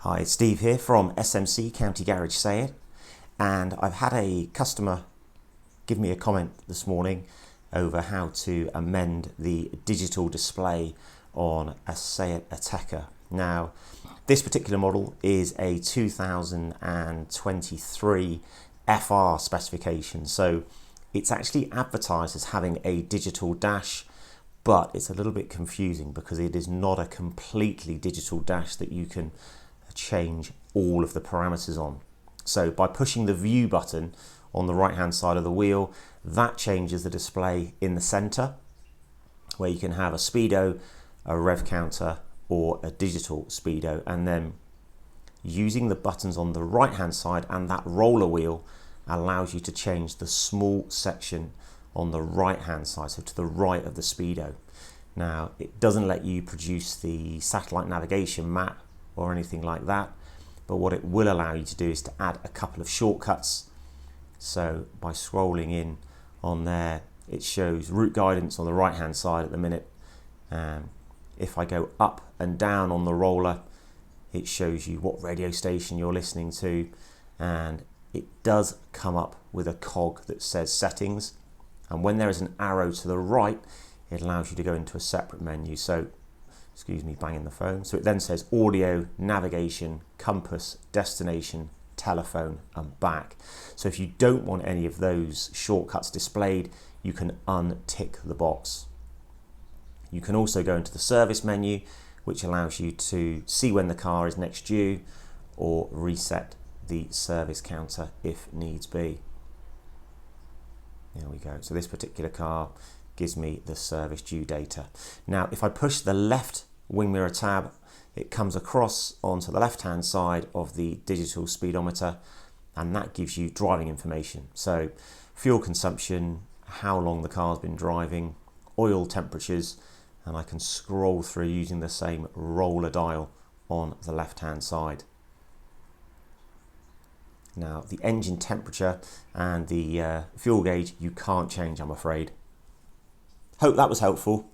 Hi, it's Steve here from SMC County Garage SEAT, and I've had a customer give me a comment this morning over how to amend the digital display on a SEAT Ateca. Now, this particular model is a 2023 FR specification, so it's actually advertised as having a digital dash, but it's a little bit confusing because it is not a completely digital dash that you can change all of the parameters on. So by pushing the view button on the right hand side of the wheel, that changes the display in the center, where you can have a speedo, a rev counter, or a digital speedo, and then using the buttons on the right hand side and that roller wheel allows you to change the small section on the right hand side, so to the right of the speedo. Now, it doesn't let you produce the satellite navigation map or anything like that, but what it will allow you to do is to add a couple of shortcuts. So by scrolling in on there, it shows route guidance on the right hand side at the minute. If I go up and down on the roller, it shows you what radio station you're listening to, and it does come up with a cog that says settings, and when there is an arrow to the right, it allows you to go into a separate menu. So excuse me banging the phone. So it then says audio, navigation, compass, destination, telephone, and back. So if you don't want any of those shortcuts displayed, you can untick the box. You can also go into the service menu, which allows you to see when the car is next due or reset the service counter if needs be. There we go. So this particular car gives me the service due data. Now, if I push the left wing mirror tab, it comes across onto the left hand side of the digital speedometer, and that gives you driving information. So fuel consumption, how long the car's been driving, oil temperatures, and I can scroll through using the same roller dial on the left hand side. Now, the engine temperature and the fuel gauge you can't change, I'm afraid. Hope that was helpful.